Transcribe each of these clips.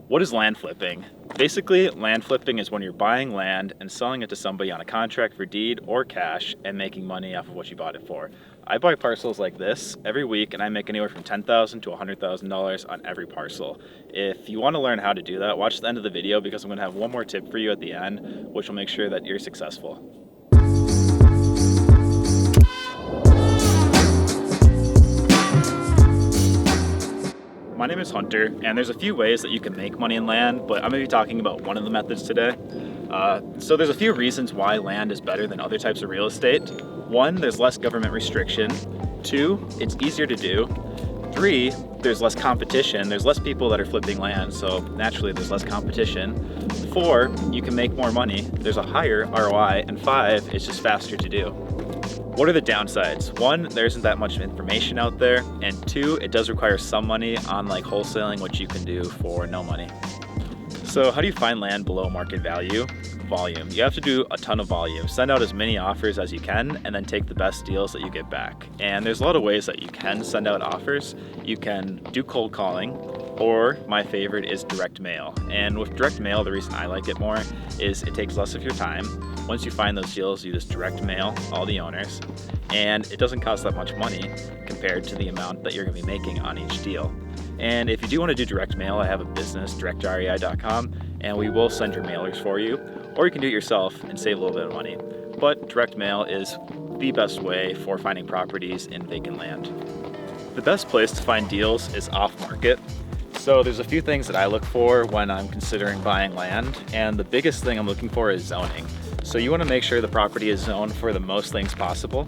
What is land flipping? Basically, land flipping is when you're buying land and selling it to somebody on a contract for deed or cash and making money off of what you bought it for. I buy parcels like this every week and I make anywhere from $10,000 to $100,000 on every parcel. If you want to learn how to do that, watch the end of the video because I'm going to have one more tip for you at the end, which will make sure that you're successful. My name is Hunter, and there's a few ways that you can make money in land, but I'm going to be talking about one of the methods today. So there's a few reasons why land is better than other types of real estate. One, there's less government restriction. Two, it's easier to do. Three, there's less competition. There's less people that are flipping land, so naturally there's less competition. Four, you can make more money. There's a higher ROI. And five, it's just faster to do. What are the downsides? One, there isn't that much information out there, and two, it does require some money on like wholesaling, which you can do for no money. So how do you find land below market value? Volume. You have to do a ton of volume. Send out as many offers as you can and then take the best deals that you get back. And there's a lot of ways that you can send out offers. You can do cold calling, or my favorite is direct mail. And with direct mail, the reason I like it more is it takes less of your time. Once you find those deals, you just direct mail all the owners, and it doesn't cost that much money compared to the amount that you're going to be making on each deal. And if you do want to do direct mail, I have a business, directrei.com, and we will send your mailers for you, or you can do it yourself and save a little bit of money. But direct mail is the best way for finding properties in vacant land. The best place to find deals is off market. So there's a few things that I look for when I'm considering buying land, and the biggest thing I'm looking for is zoning. So you want to make sure the property is zoned for the most things possible.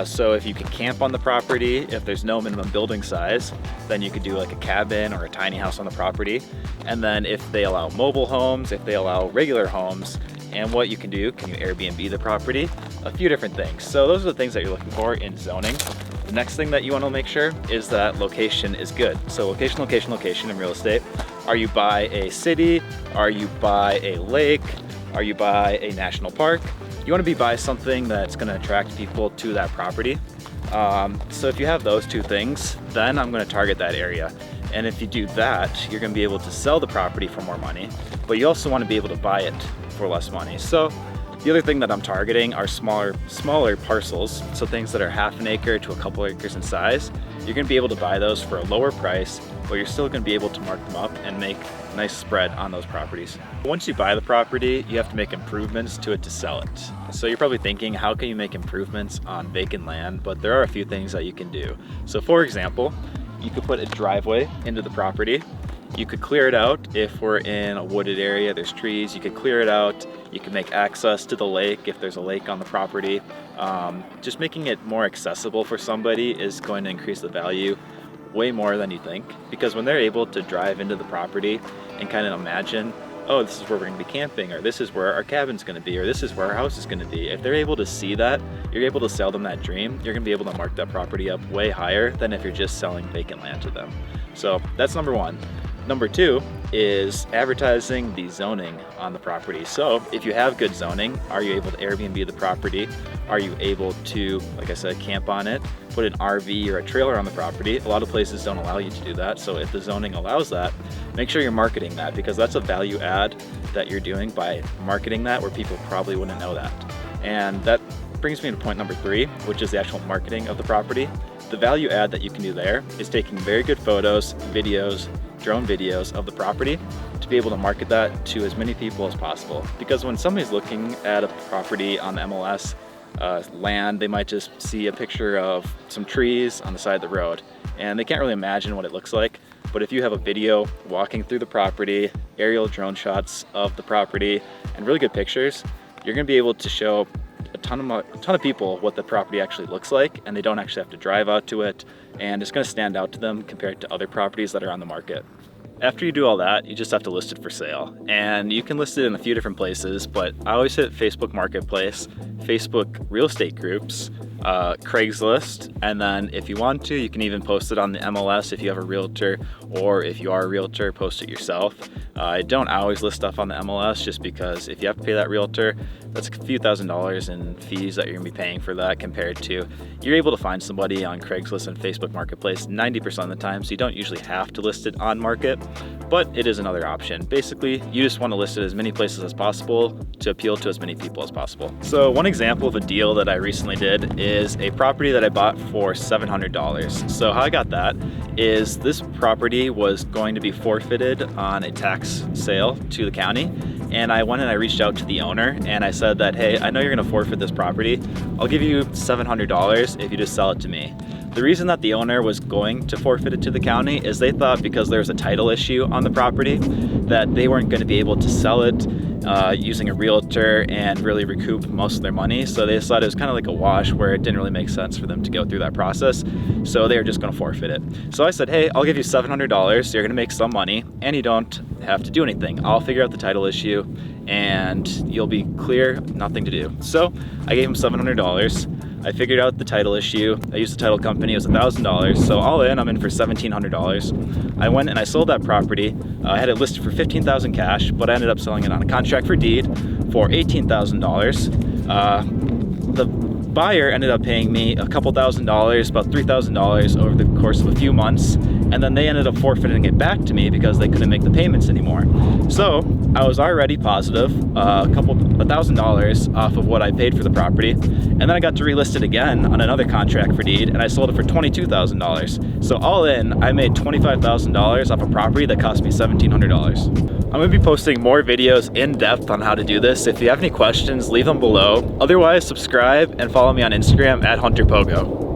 So if you can camp on the property, if there's no minimum building size, then you could do like a cabin or a tiny house on the property. And then if they allow mobile homes, if they allow regular homes, and what you can do, can you Airbnb the property? A few different things. So those are the things that you're looking for in zoning. The next thing that you want to make sure is that location is good. So location, location, location in real estate. Are you by a city? Are you by a lake? Are you by a national park? You want to be by something that's going to attract people to that property. So if you have those two things, then I'm going to target that area. And if you do that, you're going to be able to sell the property for more money, but you also want to be able to buy it for less money. So the other thing that I'm targeting are smaller parcels, so things that are half an acre to a couple acres in size. You're going to be able to buy those for a lower price, but you're still going to be able to mark them up and make a nice spread on those properties. Once you buy the property, you have to make improvements to it to sell it. So you're probably thinking, how can you make improvements on vacant land? But there are a few things that you can do. So for example, you could put a driveway into the property. You could clear it out. If we're in a wooded area, there's trees, you could clear it out. You can make access to the lake if there's a lake on the property. Just making it more accessible for somebody is going to increase the value way more than you think, because when they're able to drive into the property and kind of imagine, oh, this is where we're going to be camping, or this is where our cabin's going to be, or this is where our house is going to be. If they're able to see that, you're able to sell them that dream. You're going to be able to mark that property up way higher than if you're just selling vacant land to them. So that's number one. Number two is advertising the zoning on the property. So if you have good zoning, are you able to Airbnb the property? Are you able to, like I said, camp on it, put an RV or a trailer on the property? A lot of places don't allow you to do that. So if the zoning allows that, make sure you're marketing that, because that's a value add that you're doing by marketing that where people probably wouldn't know that. And that brings me to point number three, which is the actual marketing of the property. The value add that you can do there is taking very good photos, videos, drone videos of the property to be able to market that to as many people as possible. Because when somebody's looking at a property on the MLS land, they might just see a picture of some trees on the side of the road and they can't really imagine what it looks like. But if you have a video walking through the property, aerial drone shots of the property, and really good pictures, you're going to be able to show a ton of people what the property actually looks like, and they don't actually have to drive out to it, and it's going to stand out to them compared to other properties that are on the market. After you do all that, you just have to list it for sale, and you can list it in a few different places, but I always hit Facebook Marketplace, Facebook real estate groups, Craigslist, and then if you want to, you can even post it on the MLS if you have a realtor, or if you are a realtor, post it yourself. I don't always list stuff on the MLS just because if you have to pay that realtor, that's a few $1,000s in fees that you're gonna be paying for that, compared to you're able to find somebody on Craigslist and Facebook Marketplace 90% of the time, so you don't usually have to list it on market, but it is another option. Basically, you just want to list it as many places as possible to appeal to as many people as possible. So one example of a deal that I recently did is a property that I bought for $700. So how I got that is this property was going to be forfeited on a tax sale to the county, and I went and I reached out to the owner and I said that, hey, I know you're gonna forfeit this property. I'll give you $700 if you just sell it to me. The reason that the owner was going to forfeit it to the county is they thought because there was a title issue on the property that they weren't going to be able to sell it using a realtor and really recoup most of their money. So they thought it was kind of like a wash where it didn't really make sense for them to go through that process. So they were just going to forfeit it. So I said, hey, I'll give you $700. You're going to make some money and you don't have to do anything. I'll figure out the title issue and you'll be clear, nothing to do. So I gave him $700. I figured out the title issue. I used the title company, it was $1,000. So all in, I'm in for $1,700. I went and I sold that property. I had it listed for $15,000 cash, but I ended up selling it on a contract for deed for $18,000. The buyer ended up paying me a couple $1,000s, about $3,000 over the course of a few months, and then they ended up forfeiting it back to me because they couldn't make the payments anymore. So I was already positive $1,000 off of what I paid for the property, and then I got to relist it again on another contract for deed, and I sold it for $22,000. So all in, I made $25,000 off a property that cost me $1,700. I'm gonna be posting more videos in depth on how to do this. If you have any questions, leave them below. Otherwise, subscribe and follow me on Instagram @HunterPogo.